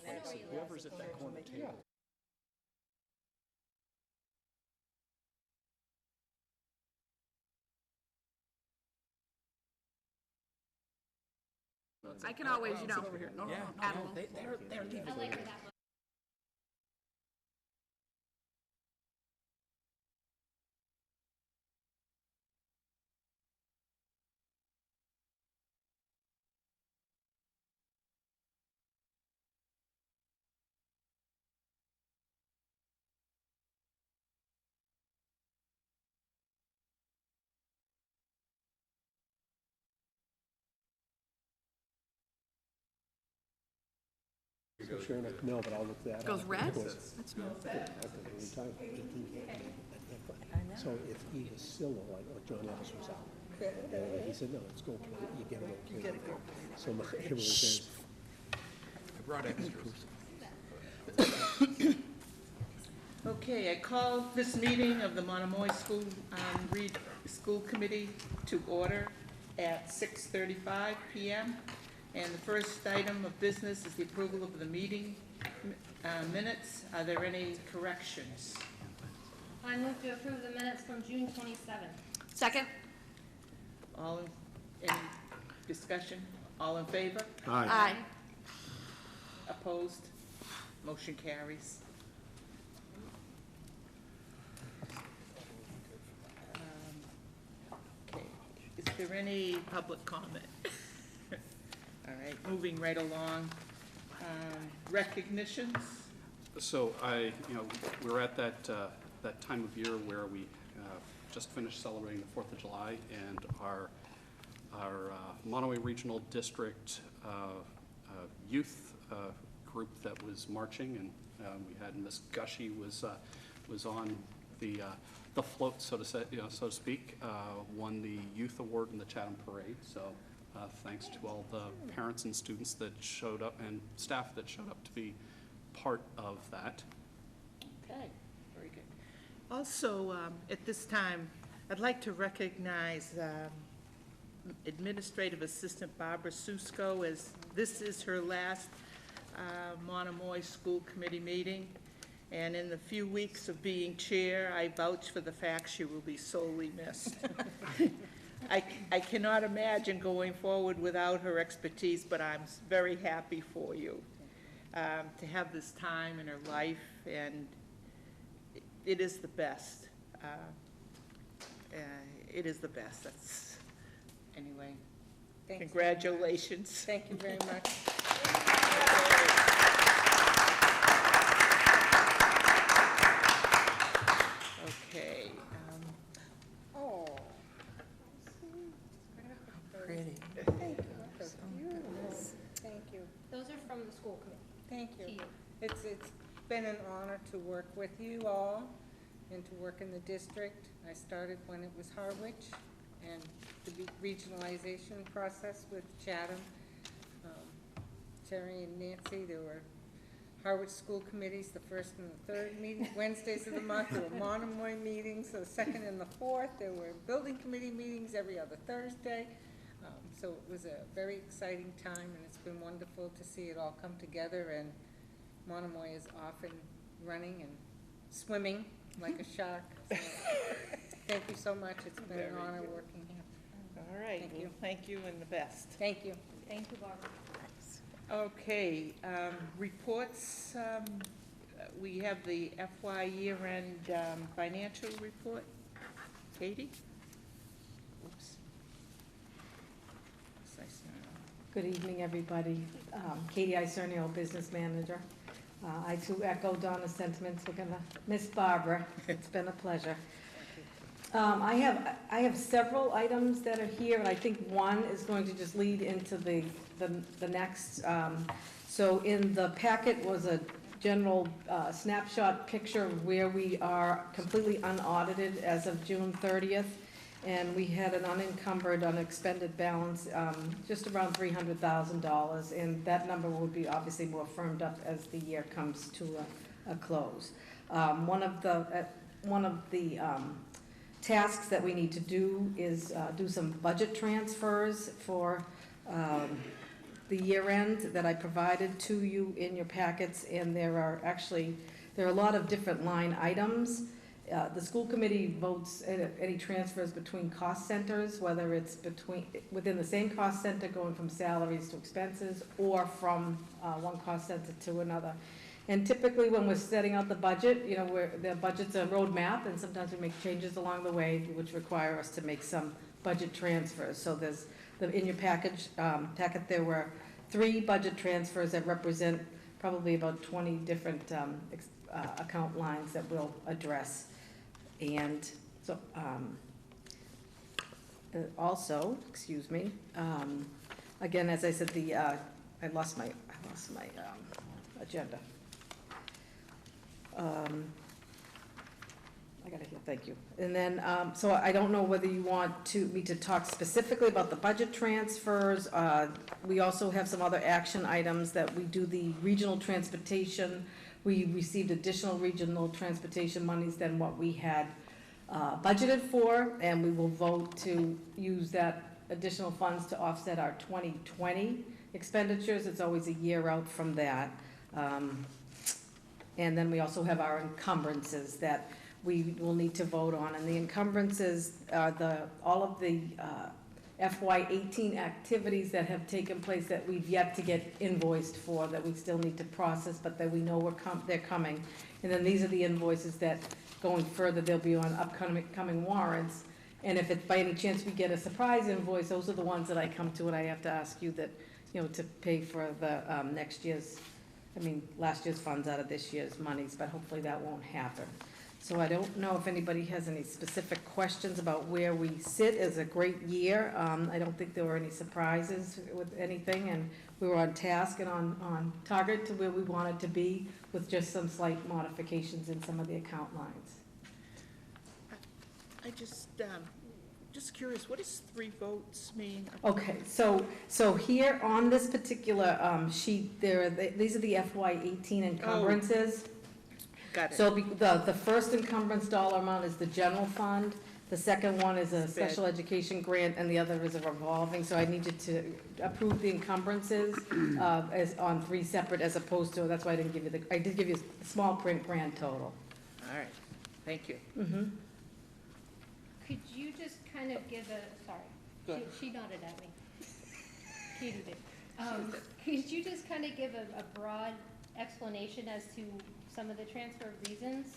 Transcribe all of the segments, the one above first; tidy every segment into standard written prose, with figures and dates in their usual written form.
Like, so whoever's at that corner table. I can always, you know, Over here. No, add a little. they're leaving. I like her that much. So sure enough, no, but I'll look that up. Goes red? Because That's no. So if he was still like John Ellis was out, and he said, no, let's go, you get it okay. So my arrow says, I brought extras. Okay, I call this meeting of the Monomoy School Committee to order at 6:35 p.m. And the first item of business is the approval of the meeting minutes. Are there any corrections? I move to approve the minutes from June 27th. Second? Any discussion? All in favor? Aye. Opposed? Motion carries. Okay, is there any public comment? All right, moving right along. Recognitions? So we're at that time of year where we just finished celebrating the 4th of July, and our Monomoy Regional District youth group that was marching, and we had Miss Gushy was on the float, so to speak, won the youth award in the Chatham Parade. So thanks to all the parents and students that showed up and staff that showed up to be part of that. Okay, very good. Also, at this time, I'd like to recognize Administrative Assistant Barbara Susko, as this is her last Monomoy School Committee meeting. And in the few weeks of being chair, I vouch for the fact she will be sorely missed. I cannot imagine going forward without her expertise, but I'm very happy for you to have this time in her life, and it is the best. It is the best. That's, anyway, Thanks. Congratulations. Thank you very much. Okay. Oh. Pretty. Thank you. That's beautiful. Thank you. Those are from the school committee. Thank To you. you. It's been an honor to work with you all and to work in the district. I started when it was Harwich, and the regionalization process with Chatham. Terry and Nancy, there were Harwich school committees, the first and the third meeting, Wednesdays of the month. There were Monomoy meetings, the second and the fourth. There were building committee meetings every other Thursday. So it was a very exciting time, and it's been wonderful to see it all come together, and Monomoy is off and running and swimming like a shark. So thank you so much. It's been an honor working here. All right. Thank you. Thank you, and the best. Thank you. Thank you, Barbara. Okay, reports. We have the FY year-end financial report. Katie? Oops. Good evening, everybody. Katie Isernio, Business Manager. I too echo Donna's sentiments. We're gonna miss Barbara. It's been a pleasure. I have several items that are here, and I think one is going to just lead into the next. So in the packet was a general snapshot picture of where we are completely unaudited as of June 30th. And we had an unencumbered, unexpended balance, just around $300,000, and that number will be obviously more firmed up as the year comes to a close. One of the tasks that we need to do is do some budget transfers for the year end that I provided to you in your packets, and there are a lot of different line items. The school committee votes any transfers between cost centers, whether it's within the same cost center going from salaries to expenses, or from one cost center to another. And typically, when we're setting out the budget, the budget's a roadmap, and sometimes we make changes along the way, which require us to make some budget transfers. So in your packet, there were 3 budget transfers that represent probably about 20 different account lines that we'll address. And so, also, excuse me, again, as I said, I lost my agenda. I got it here, thank you. And then, so I don't know whether you want me to talk specifically about the budget transfers. We also have some other action items that we do the regional transportation. We received additional regional transportation monies than what we had budgeted for, and we will vote to use that additional funds to offset our 2020 expenditures. It's always a year out from that. And then we also have our encumbrances that we will need to vote on. And the encumbrances are all of the FY18 activities that have taken place that we've yet to get invoiced for, that we still need to process, but that we know they're coming. And then these are the invoices that, going further, they'll be on upcoming warrants. And if by any chance we get a surprise invoice, those are the ones that I come to, and I have to ask you that, to pay for the last year's funds out of this year's monies, but hopefully that won't happen. So I don't know if anybody has any specific questions about where we sit. It's a great year. I don't think there were any surprises with anything, and we were on task and on target to where we wanted to be, with just some slight modifications in some of the account lines. I just curious, what does 3 votes mean? Okay, so here on this particular sheet, these are the FY18 encumbrances. Got it. So the first encumbrance dollar amount is the general fund, the second one is a special education grant, and the other is a revolving. So I need you to approve the encumbrances as on 3 separate, as opposed to, that's why I didn't give you I did give you a small print grand total. All right, thank you. Mm-hmm. Could you just kind of give Go sorry, ahead. she nodded at me. Katie did. Could you just kind of give a broad explanation as to some of the transfer reasons?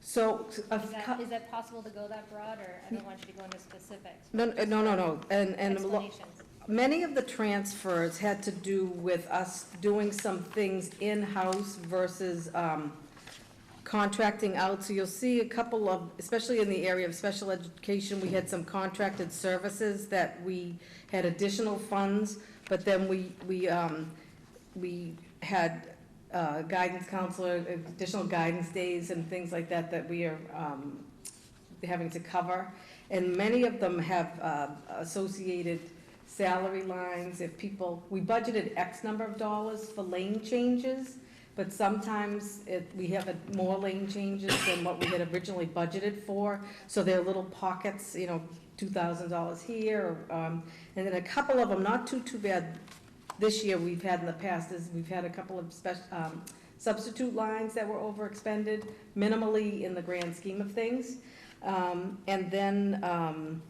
So, Is that possible to go that broad, or I don't want you to go into specifics? no, and Explanations. many of the transfers had to do with us doing some things in-house versus contracting out. So you'll see a couple of, especially in the area of special education, we had some contracted services that we had additional funds, but then we had guidance counselor, additional guidance days and things like that that we are having to cover. And many of them have associated salary lines. We budgeted X number of dollars for lane changes, but sometimes we have more lane changes than what we had originally budgeted for. So there are little pockets, $2,000 here, and then a couple of them, not too bad. This year we've had in the past is we've had a couple of substitute lines that were overexpended, minimally in the grand scheme of things. And then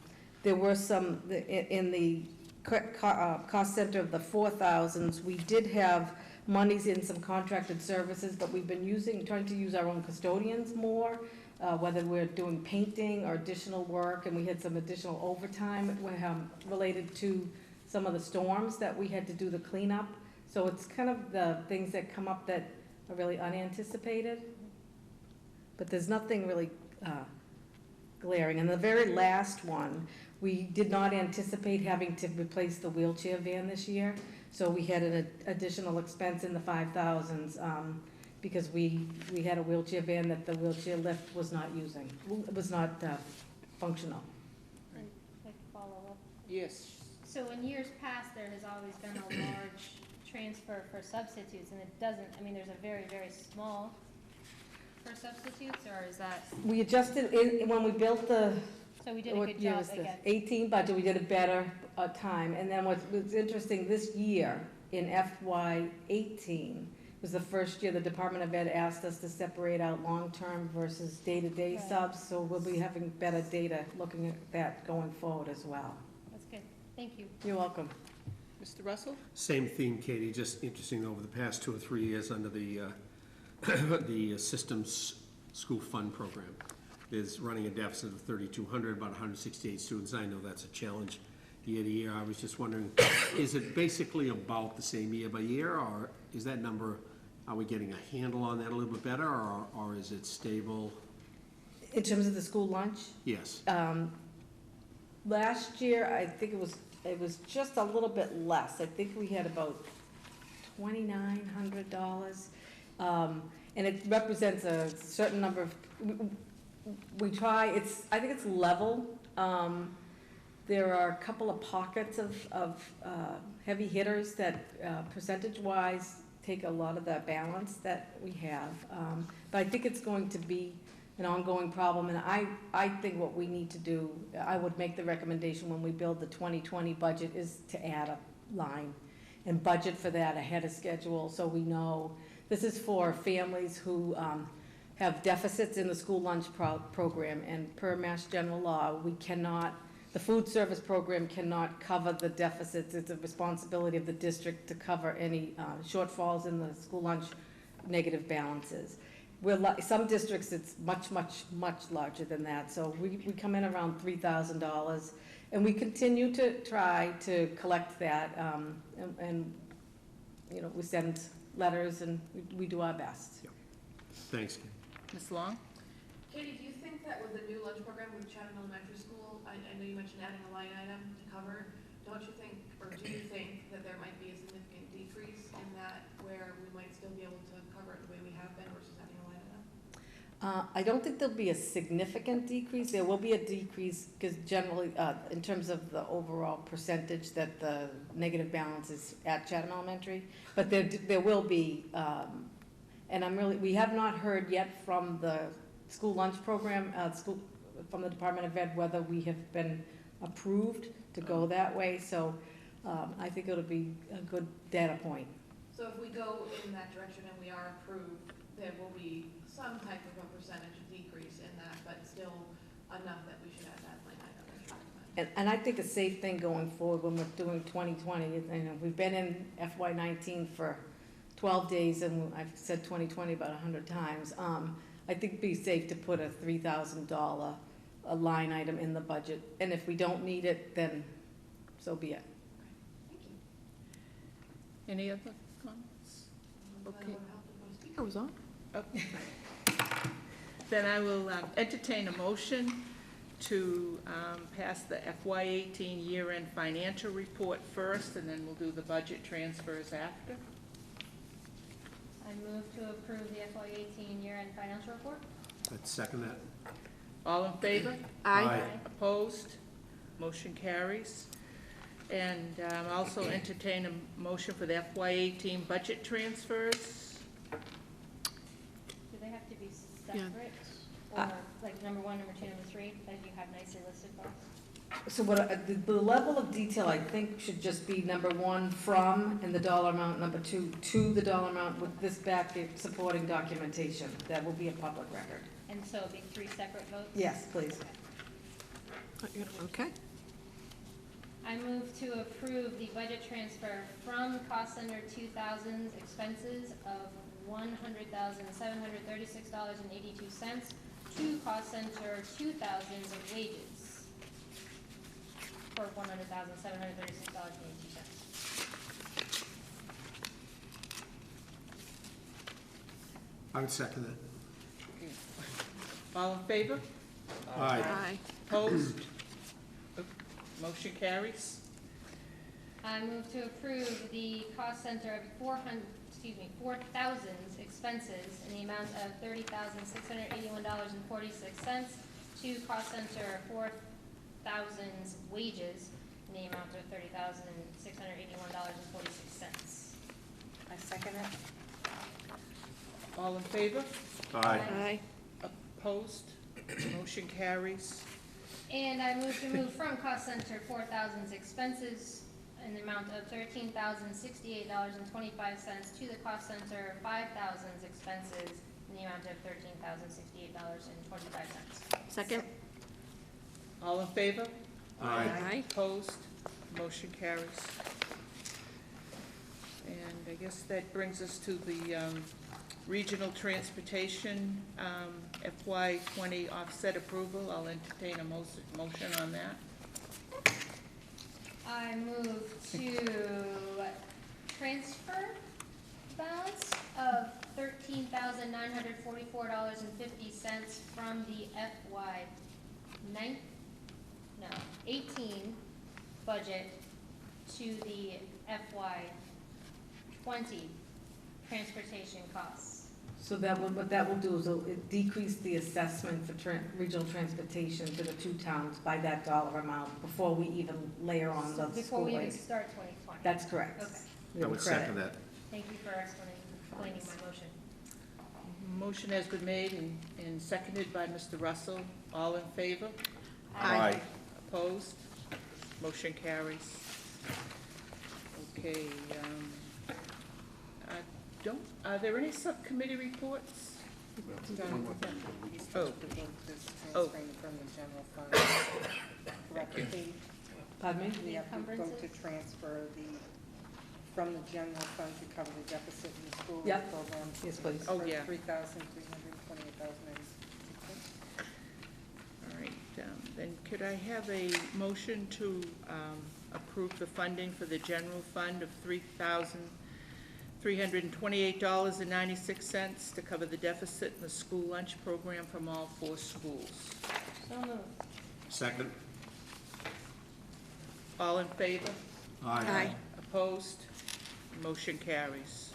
there were some, in the cost center of the 4,000s, we did have monies in some contracted services, but we've been trying to use our own custodians more, whether we're doing painting or additional work, and we had some additional overtime related to some of the storms that we had to do the cleanup. So it's kind of the things that come up that are really unanticipated, but there's nothing really glaring. And the very last one, we did not anticipate having to replace the wheelchair van this year, so we had an additional expense in the 5,000s because we had a wheelchair van that the wheelchair lift was not using, was not functional. And I can follow up. Yes. So in years past, there has always been a large transfer for substitutes, and it doesn't, there's a very, very small for substitutes, or is that? We adjusted when we built the So we did a What good year job was this? again. 18 budget, we did a better time. And then what's interesting, this year, in FY '18, was the first year the Department of Ed asked us to separate out long-term versus day-to-day Right. subs, so we'll be having better data looking at that going forward as well. That's good. Thank you. You're welcome. Mr. Russell? Same theme, Katie, just interesting over the past 2 or 3 years under the, the Systems School Fund Program. Is running a deficit of 3,200, about 168 students. I know that's a challenge year to year. I was just wondering, is it basically about the same year by year, or is that number, are we getting a handle on that a little bit better, or is it stable? In terms of the school lunch, Yes. last year, I think it was just a little bit less. I think we had about $2,900. And it represents a certain number of, we try, I think it's level. There are a couple of pockets of heavy hitters that percentage-wise take a lot of the balance that we have. But I think it's going to be an ongoing problem, and I think what we need to do, I would make the recommendation when we build the 2020 budget is to add a line and budget for that ahead of schedule, so we know. This is for families who have deficits in the school lunch program, and per Mass General Law, we cannot, the food service program cannot cover the deficits. It's a responsibility of the district to cover any shortfalls in the school lunch negative balances. Some districts, it's much, much, much larger than that, so we come in around $3,000, and we continue to try to collect that, and you know, we send letters and we do our best. Thanks, Katie. Ms. Long? Katie, do you think that with the new lunch program with Chatham Elementary School, I know you mentioned adding a line item to cover, don't you think, or do you think that there might be a significant decrease in that where we might still be able to cover it the way we have been versus having a line item? I don't think there'll be a significant decrease. There will be a decrease because generally, in terms of the overall percentage that the negative balance is at Chatham Elementary, but there will be, and we have not heard yet from the school lunch program, from the Department of Ed, whether we have been approved to go that way. So I think it'll be a good data point. So if we go in that direction and we are approved, there will be some type of a percentage decrease in that, but still enough that we should add that line item. And I think a safe thing going forward when we're doing 2020, you know, we've been in FY '19 for 12 days, and I've said 2020 about 100 times. I think it'd be safe to put a $3,000 a line item in the budget, and if we don't need it, then so be it. Thank you. Any other comments? Okay. Speaker was on. Okay. Then I will entertain a motion to pass the FY '18 year-end financial report first, and then we'll do the budget transfers after. I move to approve the FY '18 year-end financial report. I'd second that. All in favor? Aye. Opposed? Motion carries. And also entertain a motion for the FY '18 budget transfers. Do they have to be separate? Or like number 1, number 2, number 3, that you have nicely listed for us? So the level of detail, I think, should just be number 1, from, and the dollar amount, number 2, to the dollar amount, with this back supporting documentation. That will be a public record. And so it'll be 3 separate votes? Yes, please. Okay. I move to approve the budget transfer from cost center 2000's expenses of $100,736.82 to cost center 2000's of wages for $100,736.82. I would second that. All in favor? Aye. Opposed? Motion carries. I move to approve the cost center of 4,000's expenses in the amount of $30,681.46 to cost center 4,000's wages in the amount of $30,681.46. I second it. All in favor? Aye. Aye. Opposed? Motion carries. And I move to move from cost center 4,000's expenses in the amount of $13,068.25 to the cost center 5,000's expenses in the amount of $13,068.25. Second? All in favor? Aye. Opposed? Motion carries. And I guess that brings us to the regional transportation FY '20 offset approval. I'll entertain a motion on that. I move to transfer balance of $13,944.50 from the FY 18 budget to the FY '20 transportation costs. So that will, what that will do is it decrease the assessment for regional transportation to the two towns by that dollar amount before we even layer on the Before school we even rate. start 2020. That's correct. Okay, We I have a would second credit. that. thank you for explaining my motion. Motion has been made and seconded by Mr. Russell. All in favor? Aye. Opposed? Motion carries. Okay, are there any subcommittee reports? Oh. Oh. Transferring from the general fund. Correct, Katie? Pardon me? We have to vote to Encumbrances? transfer from the general fund to cover the deficit in the school Yep. program. Yes, please. Oh, yeah. $3,328,096. All right, then could I have a motion to approve the funding for the general fund of $3,328.96 to cover the deficit in the school lunch program from all 4 schools? So moved. Second? All in favor? Aye. Opposed? Motion carries.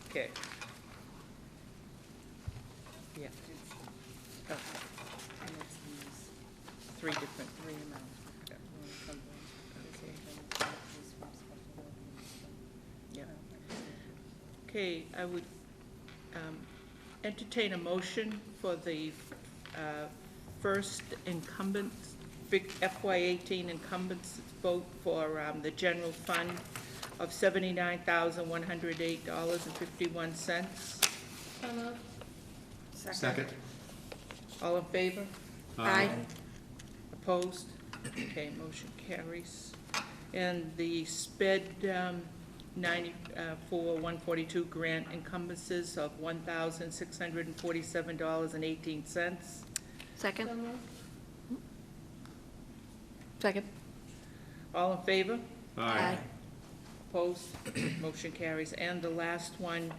Okay. Yeah. Okay. And it's these 3 different. 3 amounts. Yeah. Yeah. Okay, I would entertain a motion for the first incumbents, big FY '18 incumbents vote for the general fund of $79,108.51. So moved. Second? All in favor? Aye. Opposed? Okay, motion carries. And the SPED 94-142 grant encumbrances of $1,647.18. Second? So moved. Second? All in favor? Aye. Opposed? Motion carries. And the last one,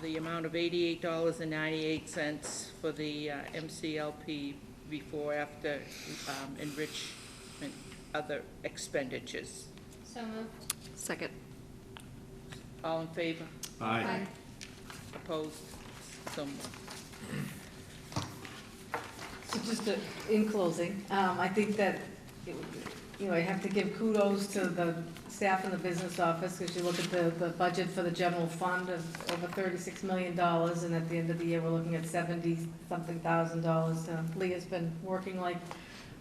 the amount of $88.98 for the MCLP before, after enrichment, other expenditures. So moved. Second? All in favor? Aye. Opposed? So moved. So just in closing, I think that, I have to give kudos to the staff in the business office, because you look at the budget for the general fund of over $36 million, and at the end of the year, we're looking at $70-something thousand. Leah's been working like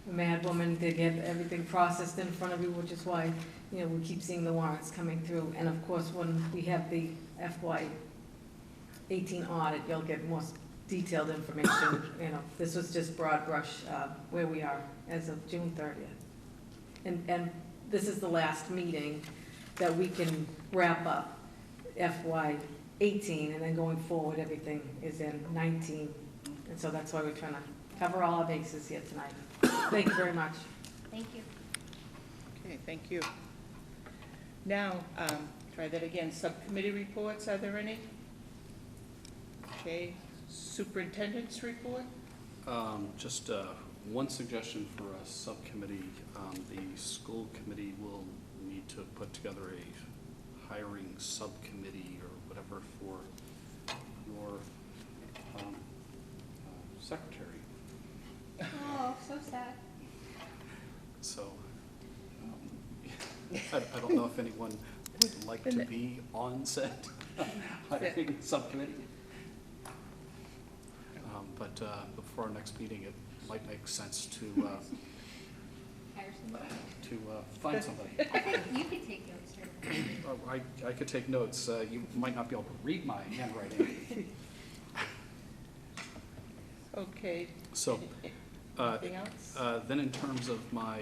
a mad woman to get everything processed in front of you, which is why, we keep seeing the warrants coming through. And of course, when we have the FY '18 audit, you'll get more detailed information. This was just broad brush where we are as of June 30th. And this is the last meeting that we can wrap up FY '18, and then going forward, everything is in '19. And so that's why we're trying to cover all our bases here tonight. Thank you very much. Thank you. Okay, thank you. Now, try that again. Subcommittee reports, are there any? Okay, superintendent's report? Just one suggestion for a subcommittee. The school committee will need to put together a hiring subcommittee or whatever for your secretary. Oh, so sad. So I don't know if anyone would like to be on said hiring subcommittee. But before our next meeting, it might make sense to Hire somebody. find somebody. I think you could take notes, sir. I could take notes. You might not be able to read my handwriting. Okay. So, Anything else? then in terms of my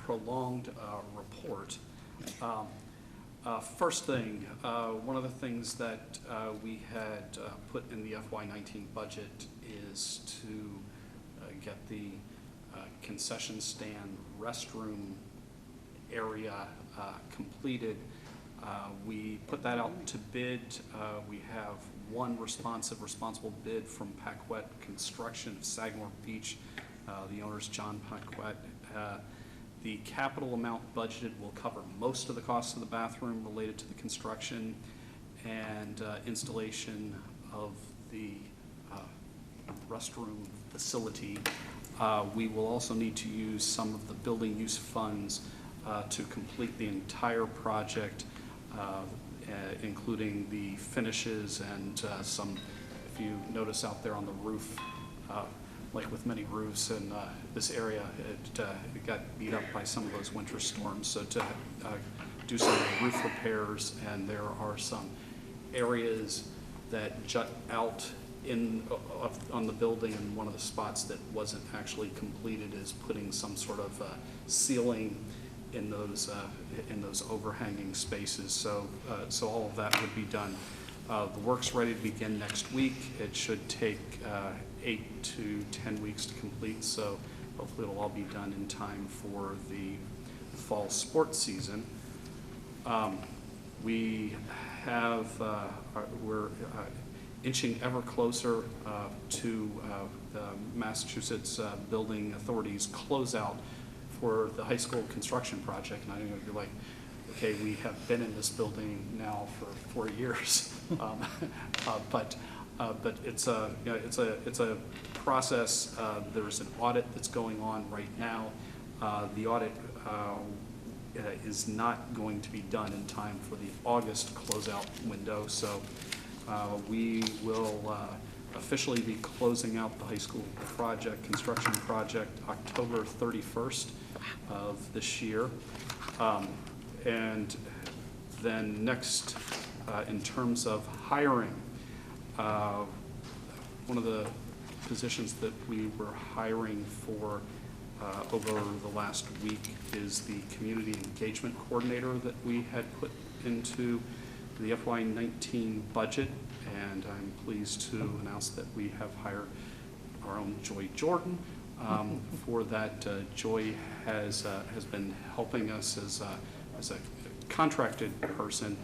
prolonged report, first thing, one of the things that we had put in the FY19 budget is to get the concession stand restroom area completed. We put that out to bid. We have one responsible bid from Paquette Construction of Sagamore Beach. The owner's John Paquette. The capital amount budgeted will cover most of the costs of the bathroom related to the construction and installation of the restroom facility. We will also need to use some of the building use funds to complete the entire project, including the finishes and some, if you notice out there on the roof, like with many roofs in this area, it got beat up by some of those winter storms. So to do some roof repairs, and there are some areas that jut out on the building, and one of the spots that wasn't actually completed is putting some sort of ceiling in those overhanging spaces. So all of that would be done. The work's ready to begin next week. It should take 8 to 10 weeks to complete, so hopefully it'll all be done in time for the fall sports season. We're inching ever closer to the Massachusetts Building Authority's closeout for the high school construction project. And I know you're like, okay, we have been in this building now for 4 years, but it's a process. There's an audit that's going on right now. The audit is not going to be done in time for the August closeout window, so we will officially be closing out the high school construction project October 31st of this year. And then next, in terms of hiring, one of the positions that we were hiring for over the last week is the community engagement coordinator that we had put into the FY19 budget, and I'm pleased to announce that we have hired our own Joy Jordan for that. Joy has been helping us as a contracted person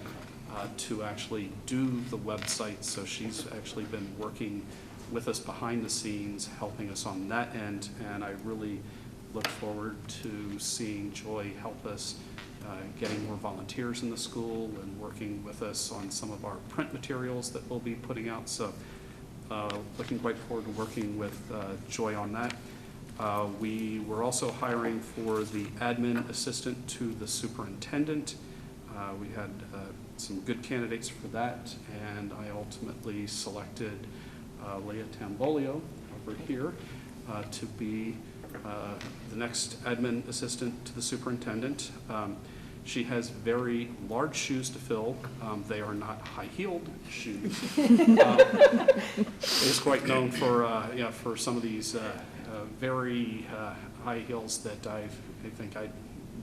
to actually do the website, so she's actually been working with us behind the scenes, helping us on that end, and I really look forward to seeing Joy help us getting more volunteers in the school and working with us on some of our print materials that we'll be putting out. So looking quite forward to working with Joy on that. We were also hiring for the admin assistant to the superintendent. We had some good candidates for that, and I ultimately selected Leah Tambolio over here to be the next admin assistant to the superintendent. She has very large shoes to fill. They are not high-heeled shoes. Is quite known for for some of these very high heels that I think I'd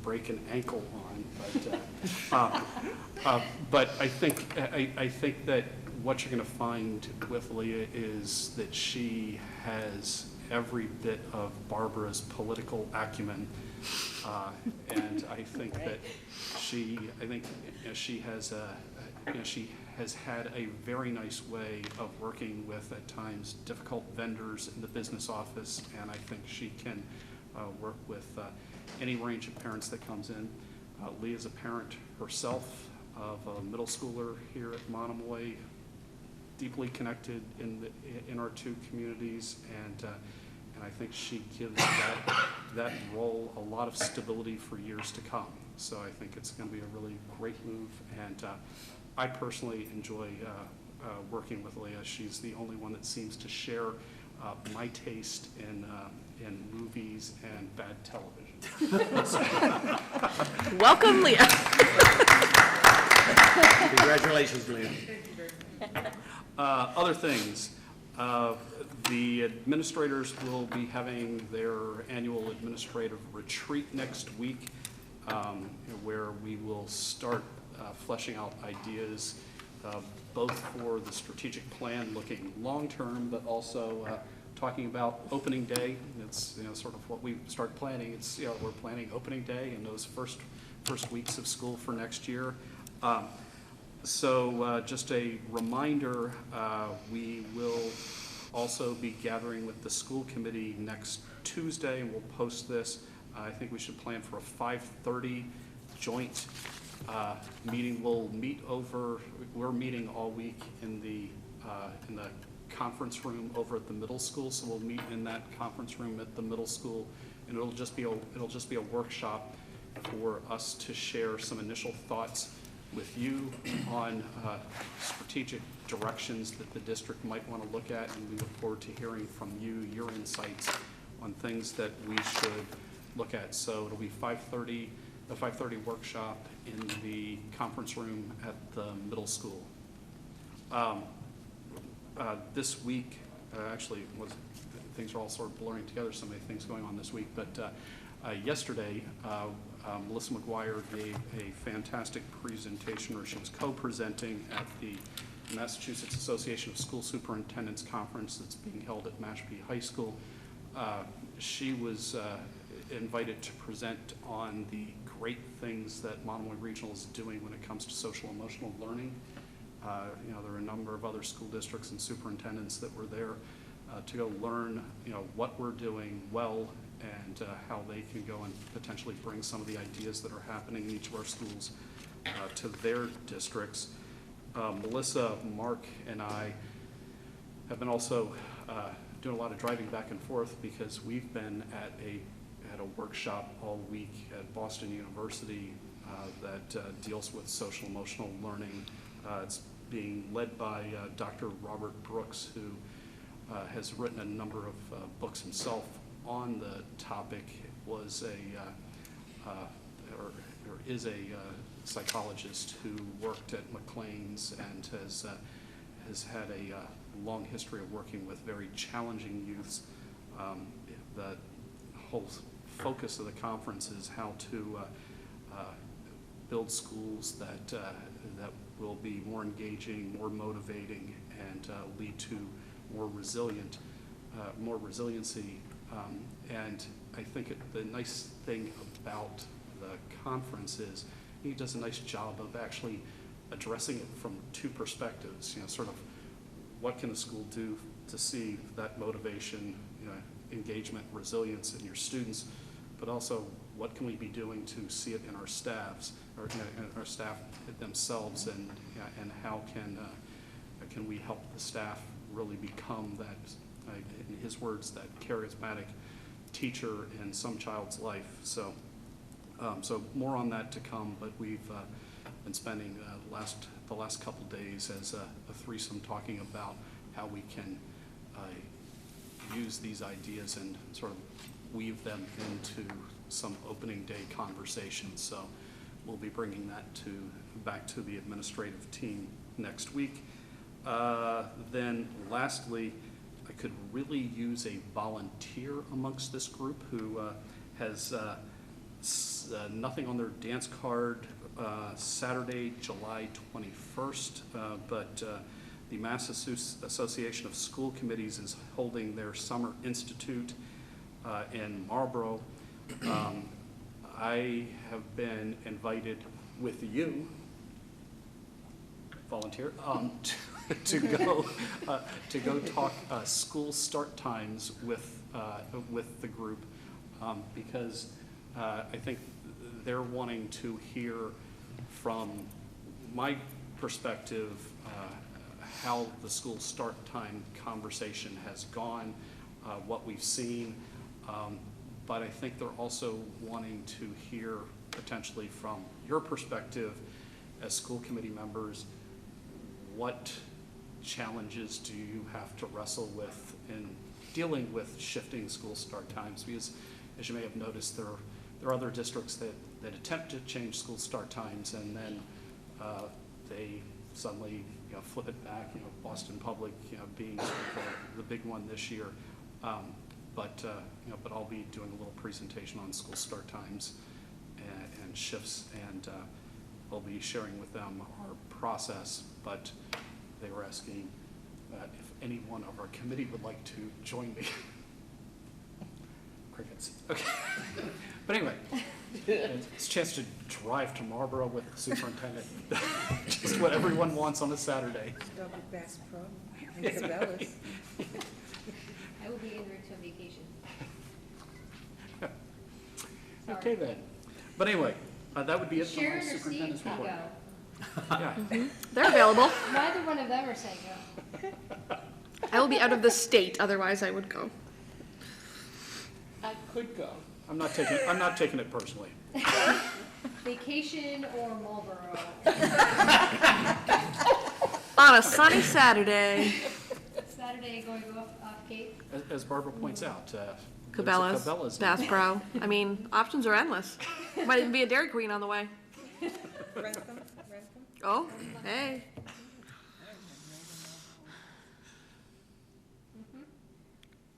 break an ankle on. But I think that what you're going to find with Leah is that she has every bit of Barbara's political acumen, and I think that she has had a very nice way of working with, at times, difficult vendors in the business office, and I think she can work with any range of parents that comes in. Leah's a parent herself of a middle schooler here at Monomoy, deeply connected in our two communities, and I think she gives that role a lot of stability for years to come. So I think it's going to be a really great move, and I personally enjoy working with Leah. She's the only one that seems to share my taste in movies and bad television. Welcome, Leah. Congratulations, Leah. Other things, the administrators will be having their annual administrative retreat next week, where we will start fleshing out ideas, both for the strategic plan, looking long-term, but also talking about opening day. It's, sort of what we start planning. It's, we're planning opening day and those first weeks of school for next year. So just a reminder, we will also be gathering with the school committee next Tuesday, and we'll post this. I think we should plan for a 5:30 joint meeting. We're meeting all week in the conference room over at the middle school, so we'll meet in that conference room at the middle school, and it'll just be a workshop for us to share some initial thoughts with you on strategic directions that the district might want to look at, and we look forward to hearing from you, your insights on things that we should look at. So it'll be 5:30, a 5:30 workshop in the conference room at the middle school. This week, things are all sort of blurring together, so many things going on this week, but yesterday, Melissa McGuire gave a fantastic presentation, or she was co-presenting at the Massachusetts Association of School Superintendents Conference that's being held at Mashpee High School. She was invited to present on the great things that Monomoy Regional is doing when it comes to social emotional learning. There are a number of other school districts and superintendents that were there to go learn, what we're doing well, and how they can go and potentially bring some of the ideas that are happening in each of our schools to their districts. Melissa, Mark, and I have been also doing a lot of driving back and forth, because we've been at a workshop all week at Boston University that deals with social emotional learning. It's being led by Dr. Robert Brooks, who has written a number of books himself on the topic. Was is a psychologist who worked at McLean's and has had a long history of working with very challenging youths. The whole focus of the conference is how to build schools that will be more engaging, more motivating, and lead to more resiliency. And I think the nice thing about the conference is he does a nice job of actually addressing it from two perspectives. Sort of what can a school do to see that motivation, engagement, resilience in your students, but also what can we be doing to see it in our staffs, or in our staff themselves, and how can we help the staff really become that, in his words, that charismatic teacher in some child's life. So more on that to come, but we've been spending the last couple days as a threesome talking about how we can use these ideas and sort of weave them into some opening day conversations. So we'll be bringing that back to the administrative team next week. Then lastly, I could really use a volunteer amongst this group who has nothing on their dance card Saturday, July 21st, but the Massachusetts Association of School Committees is holding their Summer Institute in Marlborough. I have been invited with you, volunteer, to go talk school start times with the group, because I think they're wanting to hear from my perspective how the school start time conversation has gone, what we've seen, but I think they're also wanting to hear potentially from your perspective as school committee members, what challenges do you have to wrestle with in dealing with shifting school start times? Because as you may have noticed, there are other districts that attempt to change school start times, and then they suddenly, flip it back. Boston Public, being sort of the big one this year. But I'll be doing a little presentation on school start times and shifts, and I'll be sharing with them our process. But they were asking if any one of our committee would like to join me. Crickets. Okay. But anyway, it's a chance to drive to Marlboro with the superintendent. Just what everyone wants on a Saturday. Stop at Bass Pro and Cabela's. I will be en route to vacation. Okay then. But anyway, that would be it for my Sharon or Steve superintendent's can report. go. Yeah. They're available. Neither one of them are saying go. I will be out of the state, otherwise I would go. I could go. I'm not taking it personally. Vacation or Marlboro? On a sunny Saturday. Saturday going to go off Cape? As Barbara points out, there's a Cabela's, Cabela's. Bass Pro. I mean, options are endless. Might even be a Dairy Queen on the way. Rent them. Oh, hey.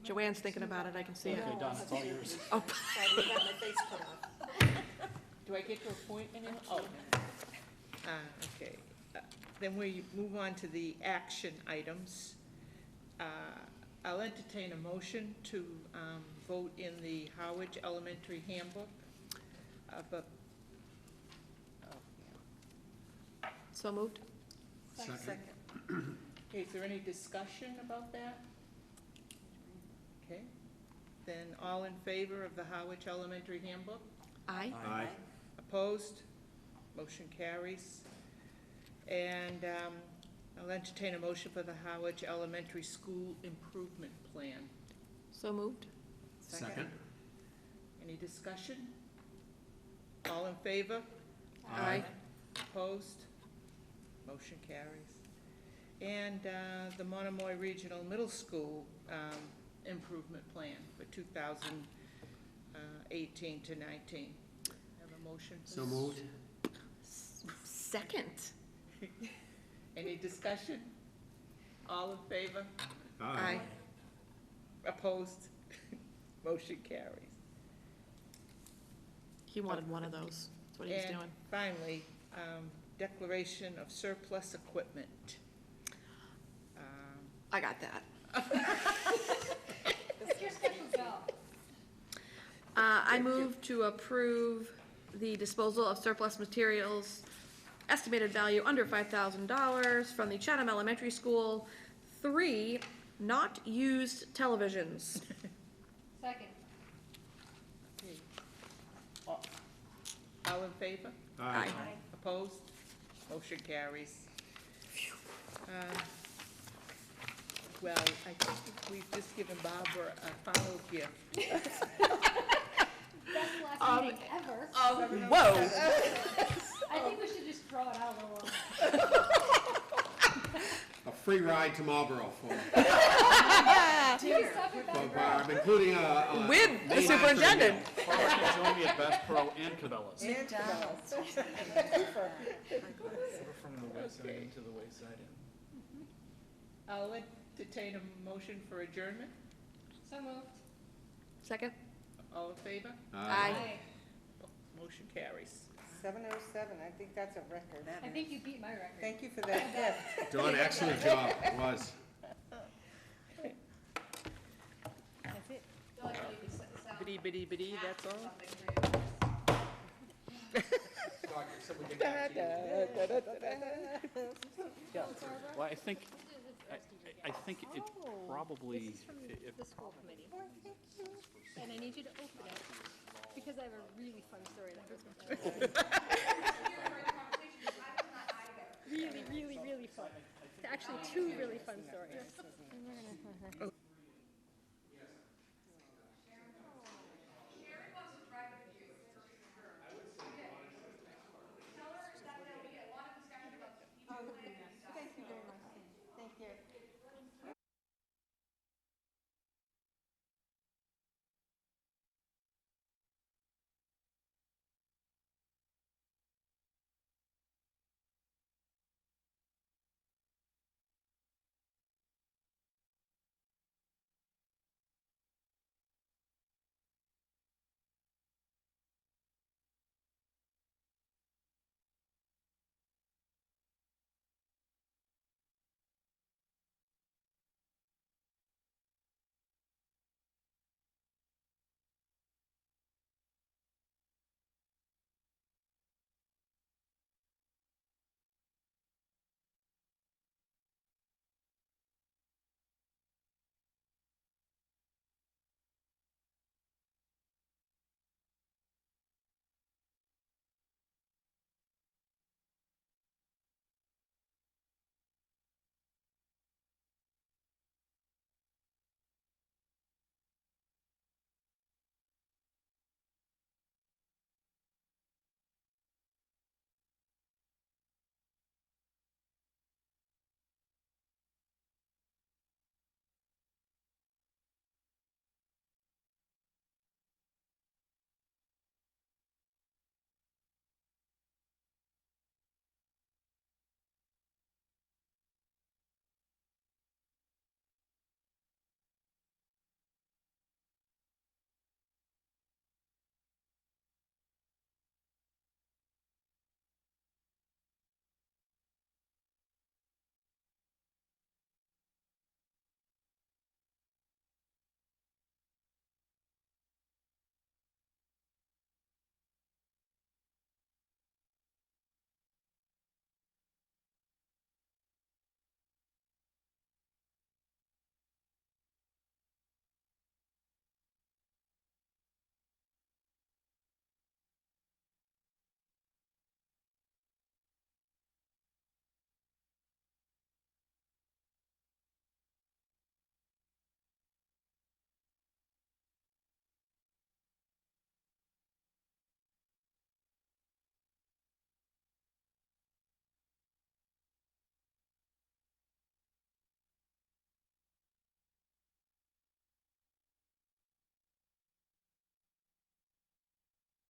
Joanne's thinking about it, I can see it. Okay, Don, it's all yours. Oh, Do I get to appoint anyone? Oh. Okay. Then we move on to the action items. I'll entertain a motion to vote in the Howard Elementary Handbook. so moved. Second. Okay, is there any discussion about that? Okay. Then all in favor of the Howard Elementary Handbook? Aye. Aye. Opposed? Motion carries. And I'll entertain a motion for the Howard Elementary School Improvement Plan. So moved. Second. Any discussion? All in favor? Aye. Opposed? Motion carries. And the Monomoy Regional Middle School Improvement Plan for 2018 to 19. Have a motion? So please? moved. Second. Any discussion? All in favor? Aye. Opposed? Motion carries. He wanted one of those. That's what he was And doing. finally, declaration of surplus equipment. I got that. It's your special job. I move to approve the disposal of surplus materials, estimated value under $5,000 from the Chatham Elementary School. 3 not used televisions. Second. Okay. All in favor? Aye. Opposed? Motion carries. Well, I think we've just given Barbara a final gift. Best last meeting ever. Whoa. I think we should just throw it out a little. A free ride to Marlboro for Please stop it back. Barb, including a With the superintendent. Barbara can join me at Bass Pro and Cabela's. From the wayside into the wayside. I'll entertain a motion for adjournment. So moved. Second. All in favor? Aye. Motion carries. 7:07, I think that's a record. I think you beat my record. Thank you for that gift. Dawn, excellent job, it was. That's it. Bitty, bitty, bitty, that's all? Well, I think it probably, The school committee. And I need you to open it, because I have a really fun story that goes with that. Really, really, really fun. Actually, 2 really fun stories.